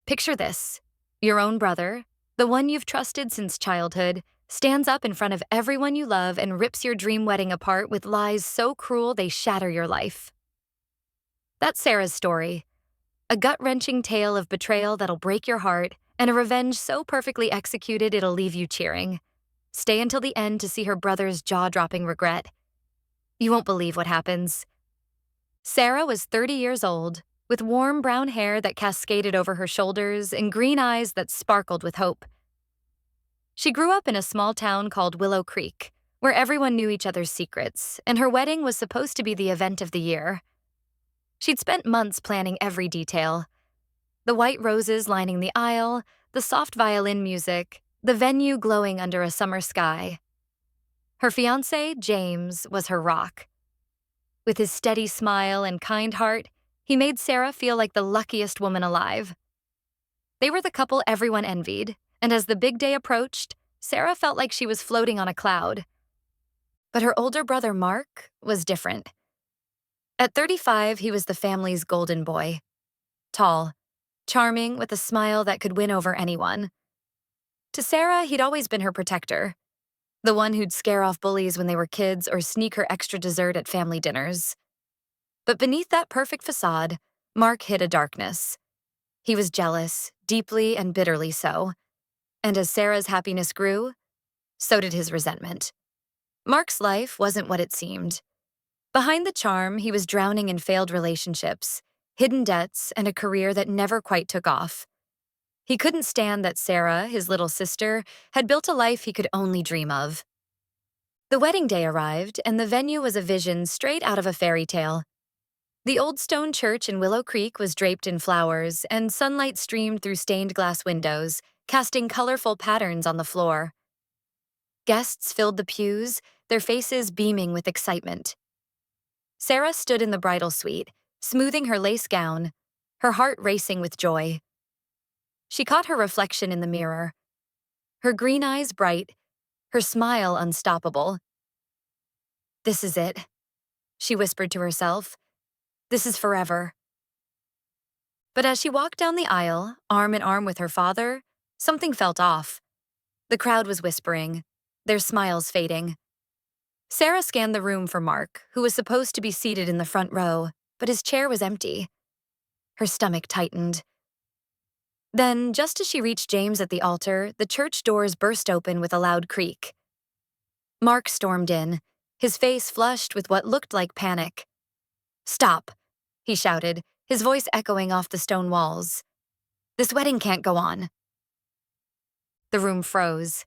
Picture this. Your own brother, the one you've trusted since childhood, stands up in front of everyone you love and rips your dream wedding apart with lies so cruel they shatter your life. That's Sarah's story. A gut-wrenching tale of betrayal that'll break your heart and a revenge so perfectly executed it'll leave you cheering. Stay until the end to see her brother's jaw-dropping regret. You won't believe what happens. Sarah was 30 years old, with warm brown hair that cascaded over her shoulders and green eyes that sparkled with hope. She grew up in a small town called Willow Creek, where everyone knew each other's secrets, and her wedding was supposed to be the event of the year. She'd spent months planning every detail. The white roses lining the aisle, the soft violin music, the venue glowing under a summer sky. Her fiancé, James, was her rock. With his steady smile and kind heart, he made Sarah feel like the luckiest woman alive. They were the couple everyone envied, and as the big day approached, Sarah felt like she was floating on a cloud. But her older brother, Mark, was different. At 35, he was the family's golden boy. Tall, charming, with a smile that could win over anyone. To Sarah, he'd always been her protector, the one who'd scare off bullies when they were kids or sneak her extra dessert at family dinners. But beneath that perfect facade, Mark hid a darkness. He was jealous, deeply and bitterly so. And as Sarah's happiness grew, so did his resentment. Mark's life wasn't what it seemed. Behind the charm, he was drowning in failed relationships, hidden debts, and a career that never quite took off. He couldn't stand that Sarah, his little sister, had built a life he could only dream of. The wedding day arrived, and the venue was a vision straight out of a fairy tale. The old stone church in Willow Creek was draped in flowers, and sunlight streamed through stained glass windows, casting colorful patterns on the floor. Guests filled the pews, their faces beaming with excitement. Sarah stood in the bridal suite, smoothing her lace gown, her heart racing with joy. She caught her reflection in the mirror, her green eyes bright, her smile unstoppable. "This is it," she whispered to herself. "This is forever." But as she walked down the aisle, arm in arm with her father, something felt off. The crowd was whispering, their smiles fading. Sarah scanned the room for Mark, who was supposed to be seated in the front row, but his chair was empty. Her stomach tightened. Then, just as she reached James at the altar, the church doors burst open with a loud creak. Mark stormed in, his face flushed with what looked like panic. "Stop," he shouted, his voice echoing off the stone walls. "This wedding can't go on." The room froze.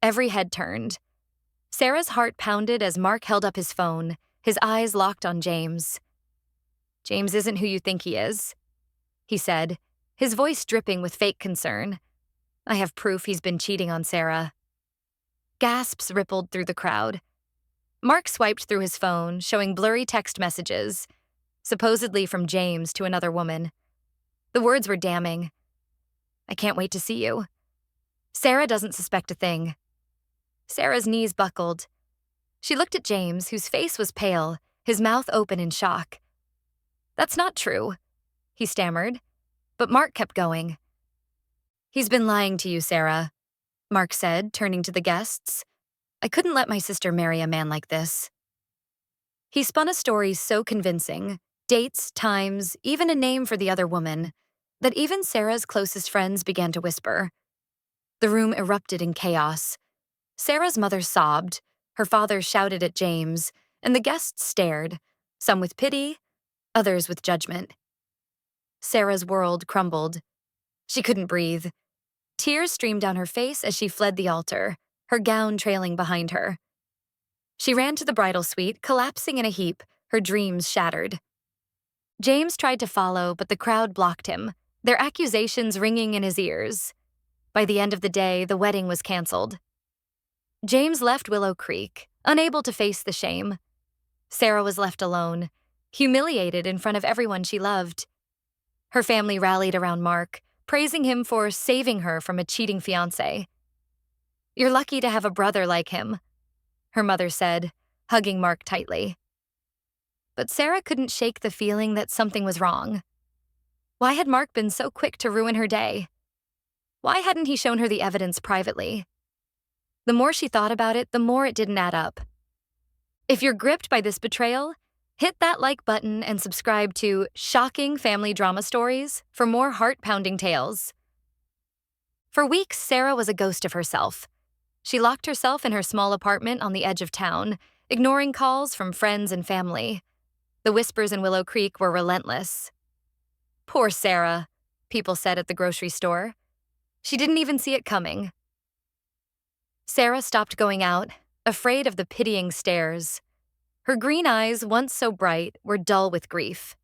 Every head turned. Sarah's heart pounded as Mark held up his phone, his eyes locked on James. "James isn't who you think he is," he said, his voice dripping with fake concern. "I have proof he's been cheating on Sarah." Gasps rippled through the crowd. Mark swiped through his phone, showing blurry text messages, supposedly from James to another woman. The words were damning. "I can't wait to see you. Sarah doesn't suspect a thing." Sarah's knees buckled. She looked at James, whose face was pale, his mouth open in shock. "That's not true," he stammered, but Mark kept going. "He's been lying to you, Sarah," Mark said, turning to the guests. "I couldn't let my sister marry a man like this." He spun a story so convincing, dates, times, even a name for the other woman, that even Sarah's closest friends began to whisper. The room erupted in chaos. Sarah's mother sobbed, her father shouted at James, and the guests stared, some with pity, others with judgment. Sarah's world crumbled. She couldn't breathe. Tears streamed down her face as she fled the altar, her gown trailing behind her. She ran to the bridal suite, collapsing in a heap, her dreams shattered. James tried to follow, but the crowd blocked him, their accusations ringing in his ears. By the end of the day, the wedding was canceled. James left Willow Creek, unable to face the shame. Sarah was left alone, humiliated in front of everyone she loved. Her family rallied around Mark, praising him for saving her from a cheating fiancé. "You're lucky to have a brother like him," her mother said, hugging Mark tightly. But Sarah couldn't shake the feeling that something was wrong. Why had Mark been so quick to ruin her day? Why hadn't he shown her the evidence privately? The more she thought about it, the more it didn't add up. If you're gripped by this betrayal, hit that like button and subscribe to Shocking Family Drama Stories for more heart-pounding tales. For weeks, Sarah was a ghost of herself. She locked herself in her small apartment on the edge of town, ignoring calls from friends and family. The whispers in Willow Creek were relentless. Poor Sarah, people said at the grocery store. She didn't even see it coming. Sarah stopped going out, afraid of the pitying stares. Her green eyes, once so bright, were dull with grief.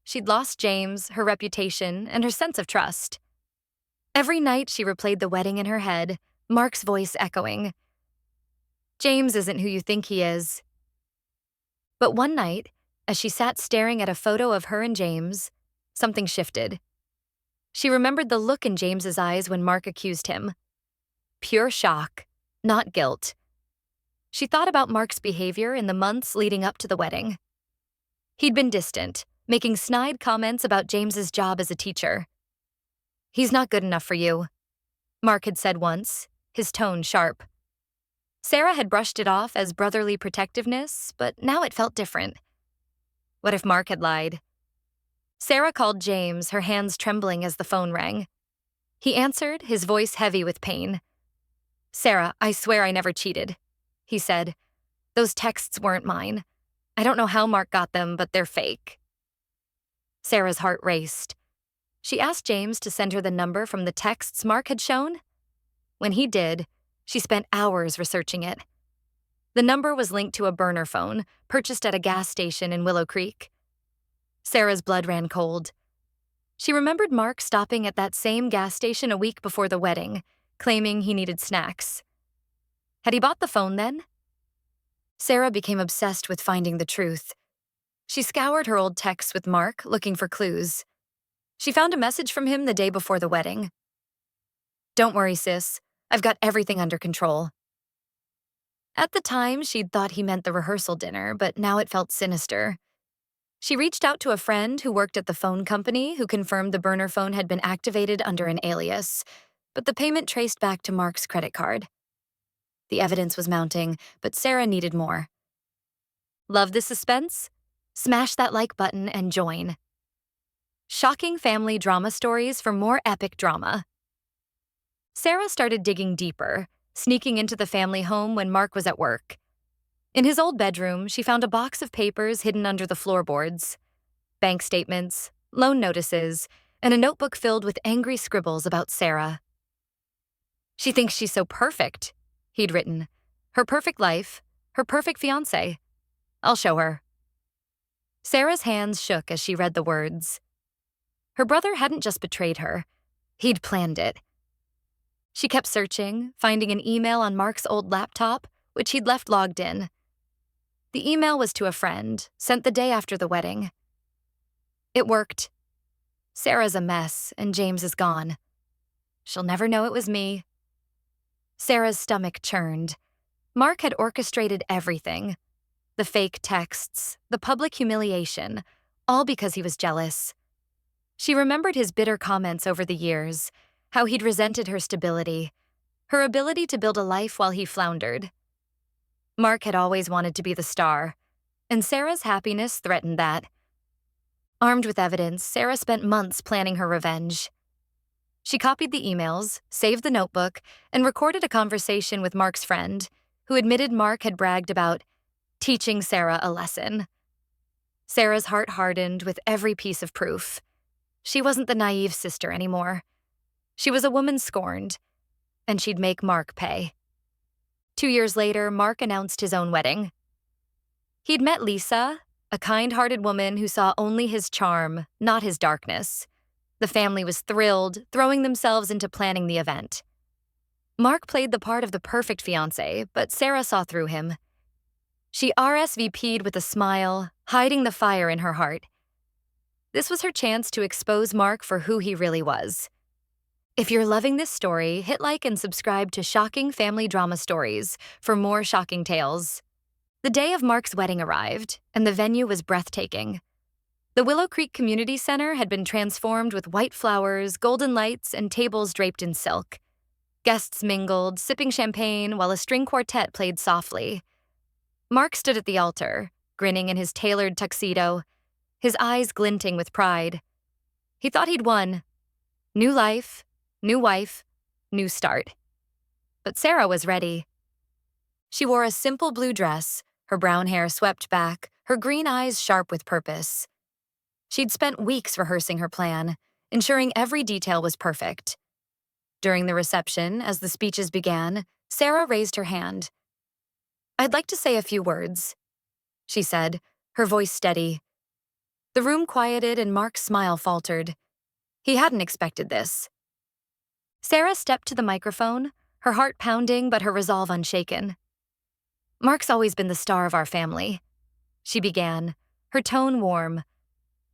She'd lost James, her reputation, and her sense of trust. Every night she replayed the wedding in her head, Mark's voice echoing. James isn't who you think he is. But one night, as she sat staring at a photo of her and James, something shifted. She remembered the look in James's eyes when Mark accused him. Pure shock, not guilt. She thought about Mark's behavior in the months leading up to the wedding. He'd been distant, making snide comments about James's job as a teacher. He's not good enough for you, Mark had said once, his tone sharp. Sarah had brushed it off as brotherly protectiveness, but now it felt different. What if Mark had lied? Sarah called James, her hands trembling as the phone rang. He answered, his voice heavy with pain. Sarah, I swear I never cheated, he said. Those texts weren't mine. I don't know how Mark got them, but they're fake. Sarah's heart raced. She asked James to send her the number from the texts Mark had shown. When he did, she spent hours researching it. The number was linked to a burner phone purchased at a gas station in Willow Creek. Sarah's blood ran cold. She remembered Mark stopping at that same gas station a week before the wedding, claiming he needed snacks. Had he bought the phone then? Sarah became obsessed with finding the truth. She scoured her old texts with Mark, looking for clues. She found a message from him the day before the wedding. Don't worry, sis. I've got everything under control. At the time, she'd thought he meant the rehearsal dinner, but now it felt sinister. She reached out to a friend who worked at the phone company who confirmed the burner phone had been activated under an alias, but the payment traced back to Mark's credit card. The evidence was mounting, but Sarah needed more. Love the suspense? Smash that like button and join. Shocking Family Drama Stories for more epic drama. Sarah started digging deeper, sneaking into the family home when Mark was at work. In his old bedroom, she found a box of papers hidden under the floorboards. Bank statements, loan notices, and a notebook filled with angry scribbles about Sarah. She thinks she's so perfect, he'd written. Her perfect life, her perfect fiancé. I'll show her. Sarah's hands shook as she read the words. Her brother hadn't just betrayed her. He'd planned it. She kept searching, finding an email on Mark's old laptop, which he'd left logged in. The email was to a friend, sent the day after the wedding. It worked. Sarah's a mess, and James is gone. She'll never know it was me. Sarah's stomach churned. Mark had orchestrated everything. The fake texts, the public humiliation, all because he was jealous. She remembered his bitter comments over the years, how he'd resented her stability, her ability to build a life while he floundered. Mark had always wanted to be the star, and Sarah's happiness threatened that. Armed with evidence, Sarah spent months planning her revenge. She copied the emails, saved the notebook, and recorded a conversation with Mark's friend, who admitted Mark had bragged about teaching Sarah a lesson. Sarah's heart hardened with every piece of proof. She wasn't the naive sister anymore. She was a woman scorned, and she'd make Mark pay. 2 years later, Mark announced his own wedding. He'd met Lisa, a kind-hearted woman who saw only his charm, not his darkness. The family was thrilled, throwing themselves into planning the event. Mark played the part of the perfect fiancé, but Sarah saw through him. She RSVP'd with a smile, hiding the fire in her heart. This was her chance to expose Mark for who he really was. If you're loving this story, hit like and subscribe to Shocking Family Drama Stories for more shocking tales. The day of Mark's wedding arrived, and the venue was breathtaking. The Willow Creek Community Center had been transformed with white flowers, golden lights, and tables draped in silk. Guests mingled, sipping champagne while a string quartet played softly. Mark stood at the altar, grinning in his tailored tuxedo, his eyes glinting with pride. He thought he'd won. New life, new wife, new start. But Sarah was ready. She wore a simple blue dress, her brown hair swept back, her green eyes sharp with purpose. She'd spent weeks rehearsing her plan, ensuring every detail was perfect. During the reception, as the speeches began, Sarah raised her hand. "I'd like to say a few words," she said, her voice steady. The room quieted and Mark's smile faltered. He hadn't expected this. Sarah stepped to the microphone, her heart pounding but her resolve unshaken. "Mark's always been the star of our family," she began, her tone warm.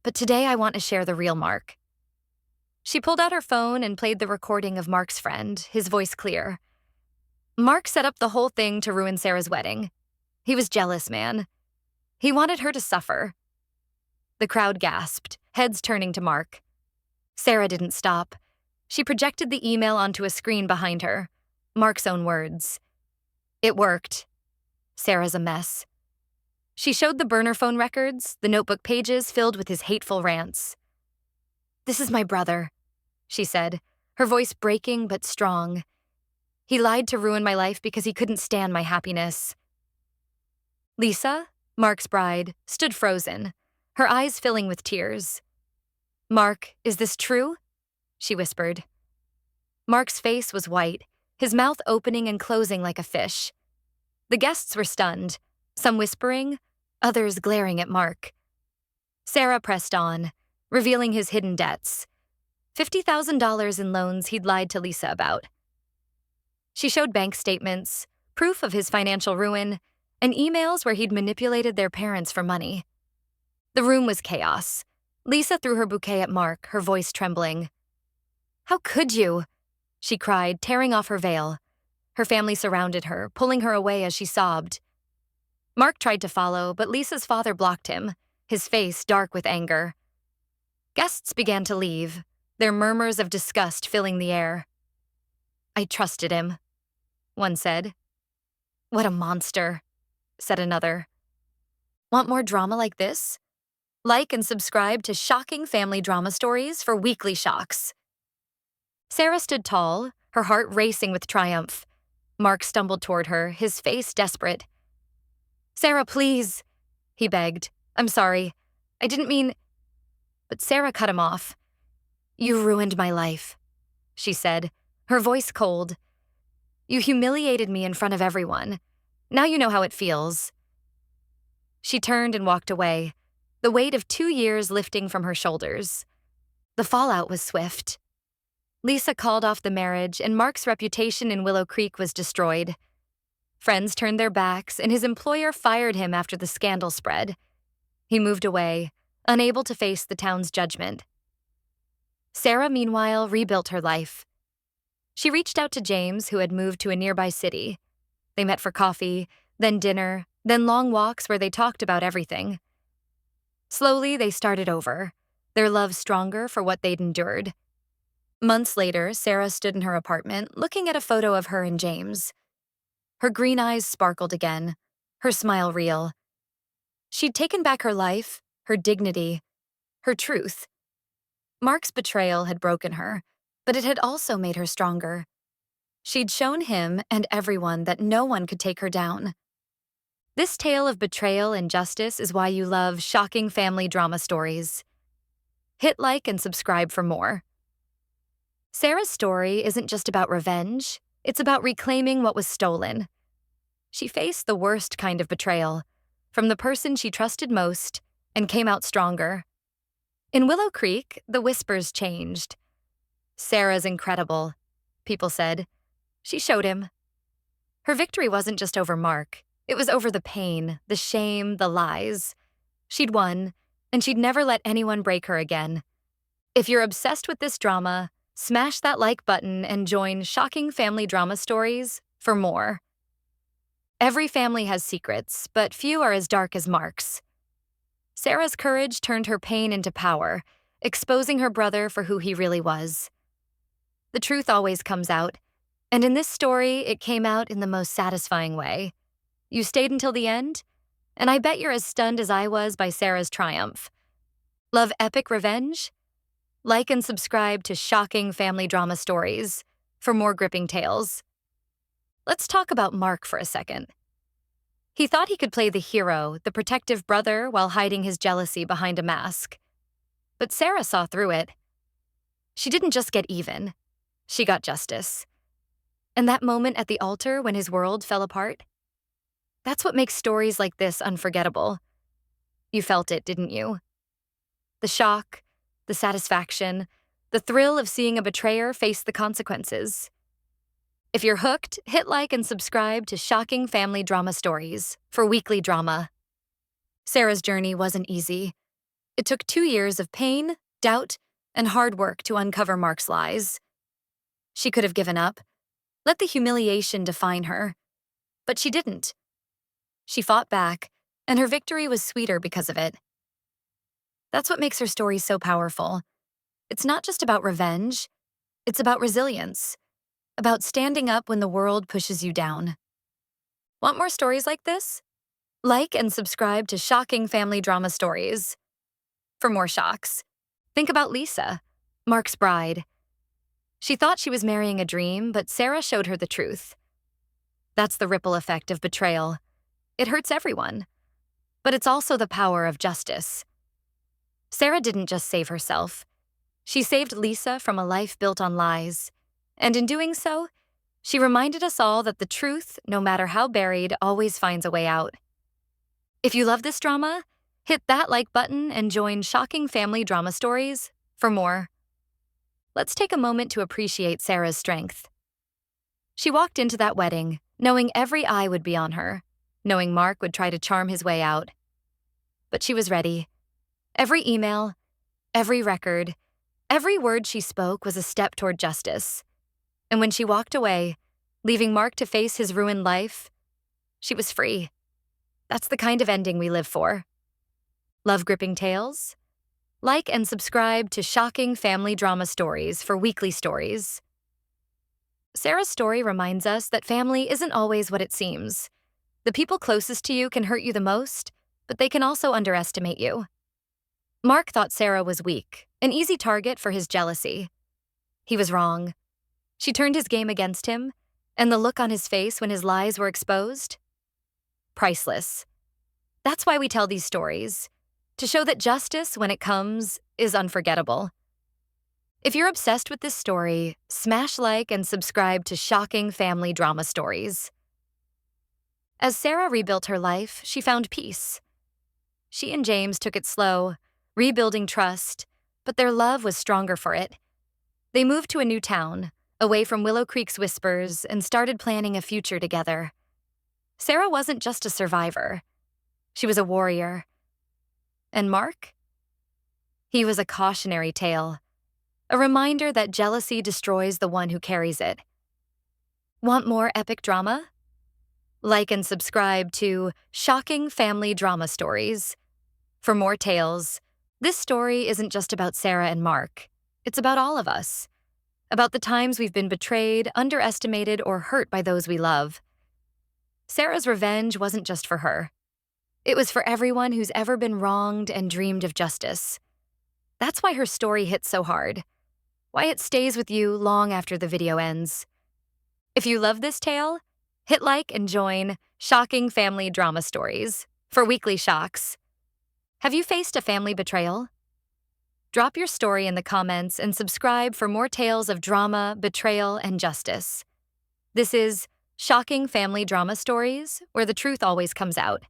"But today I want to share the real Mark." She pulled out her phone and played the recording of Mark's friend, his voice clear. Mark set up the whole thing to ruin Sarah's wedding. He was jealous, man. He wanted her to suffer. The crowd gasped, heads turning to Mark. Sarah didn't stop. She projected the email onto a screen behind her. Mark's own words. "It worked. Sarah's a mess." She showed the burner phone records, the notebook pages filled with his hateful rants. "This is my brother," she said, her voice breaking but strong. "He lied to ruin my life because he couldn't stand my happiness." Lisa, Mark's bride, stood frozen, her eyes filling with tears. "Mark, is this true?" she whispered. Mark's face was white, his mouth opening and closing like a fish. The guests were stunned, some whispering, others glaring at Mark. Sarah pressed on, revealing his hidden debts. $50,000 in loans he'd lied to Lisa about. She showed bank statements, proof of his financial ruin, and emails where he'd manipulated their parents for money. The room was chaos. Lisa threw her bouquet at Mark, her voice trembling. "How could you?" she cried, tearing off her veil. Her family surrounded her, pulling her away as she sobbed. Mark tried to follow, but Lisa's father blocked him, his face dark with anger. Guests began to leave, their murmurs of disgust filling the air. "I trusted him," one said. "What a monster," said another. Want more drama like this? Like and subscribe to Shocking Family Drama Stories for weekly shocks. Sarah stood tall, her heart racing with triumph. Mark stumbled toward her, his face desperate. "Sarah, please," he begged. "I'm sorry. I didn't mean—" But Sarah cut him off. "You ruined my life," she said, her voice cold. "You humiliated me in front of everyone. Now you know how it feels." She turned and walked away, the weight of 2 years lifting from her shoulders. The fallout was swift. Lisa called off the marriage, and Mark's reputation in Willow Creek was destroyed. Friends turned their backs, and his employer fired him after the scandal spread. He moved away, unable to face the town's judgment. Sarah, meanwhile, rebuilt her life. She reached out to James, who had moved to a nearby city. They met for coffee, then dinner, then long walks where they talked about everything. Slowly, they started over, their love stronger for what they'd endured. Months later, Sarah stood in her apartment, looking at a photo of her and James. Her green eyes sparkled again, her smile real. She'd taken back her life, her dignity, her truth. Mark's betrayal had broken her, but it had also made her stronger. She'd shown him and everyone that no one could take her down. This tale of betrayal and justice is why you love Shocking Family Drama Stories. Hit like and subscribe for more. Sarah's story isn't just about revenge, it's about reclaiming what was stolen. She faced the worst kind of betrayal, from the person she trusted most, and came out stronger. In Willow Creek, the whispers changed. "Sarah's incredible," people said. She showed him. Her victory wasn't just over Mark. It was over the pain, the shame, the lies. She'd won, and she'd never let anyone break her again. If you're obsessed with this drama, smash that like button and join Shocking Family Drama Stories for more. Every family has secrets, but few are as dark as Mark's. Sarah's courage turned her pain into power, exposing her brother for who he really was. The truth always comes out, and in this story, it came out in the most satisfying way. You stayed until the end, and I bet you're as stunned as I was by Sarah's triumph. Love epic revenge? Like and subscribe to shocking family drama stories for more gripping tales. Let's talk about Mark for a second. He thought he could play the hero, the protective brother, while hiding his jealousy behind a mask. But Sarah saw through it. She didn't just get even, she got justice. And that moment at the altar when his world fell apart? That's what makes stories like this unforgettable. You felt it, didn't you? The shock, the satisfaction, the thrill of seeing a betrayer face the consequences. If you're hooked, hit like and subscribe to Shocking Family Drama Stories for weekly drama. Sarah's journey wasn't easy. It took 2 years of pain, doubt, and hard work to uncover Mark's lies. She could have given up, let the humiliation define her. But she didn't. She fought back, and her victory was sweeter because of it. That's what makes her story so powerful. It's not just about revenge, it's about resilience, about standing up when the world pushes you down. Want more stories like this? Like and subscribe to Shocking Family Drama Stories. For more shocks, think about Lisa, Mark's bride. She thought she was marrying a dream, but Sarah showed her the truth. That's the ripple effect of betrayal. It hurts everyone, but it's also the power of justice. Sarah didn't just save herself. She saved Lisa from a life built on lies. And in doing so, she reminded us all that the truth, no matter how buried, always finds a way out. If you love this drama, hit that like button and join Shocking Family Drama Stories for more. Let's take a moment to appreciate Sarah's strength. She walked into that wedding, knowing every eye would be on her, knowing Mark would try to charm his way out. But she was ready. Every email, every record, every word she spoke was a step toward justice. And when she walked away, leaving Mark to face his ruined life, she was free. That's the kind of ending we live for. Love gripping tales? Like and subscribe to Shocking Family Drama Stories for weekly stories. Sarah's story reminds us that family isn't always what it seems. The people closest to you can hurt you the most, but they can also underestimate you. Mark thought Sarah was weak, an easy target for his jealousy. He was wrong. She turned his game against him, and the look on his face when his lies were exposed? Priceless. That's why we tell these stories, to show that justice, when it comes, is unforgettable. If you're obsessed with this story, smash like and subscribe to Shocking Family Drama Stories. As Sarah rebuilt her life, she found peace. She and James took it slow, rebuilding trust, but their love was stronger for it. They moved to a new town, away from Willow Creek's whispers, and started planning a future together. Sarah wasn't just a survivor. She was a warrior. And Mark? He was a cautionary tale, a reminder that jealousy destroys the one who carries it. Want more epic drama? Like and subscribe to Shocking Family Drama Stories. For more tales, this story isn't just about Sarah and Mark. It's about all of us. About the times we've been betrayed, underestimated, or hurt by those we love. Sarah's revenge wasn't just for her. It was for everyone who's ever been wronged and dreamed of justice. That's why her story hits so hard. Why it stays with you long after the video ends. If you love this tale, hit like and join Shocking Family Drama Stories for weekly shocks. Have you faced a family betrayal? Drop your story in the comments and subscribe for more tales of drama, betrayal, and justice. This is Shocking Family Drama Stories, where the truth always comes out.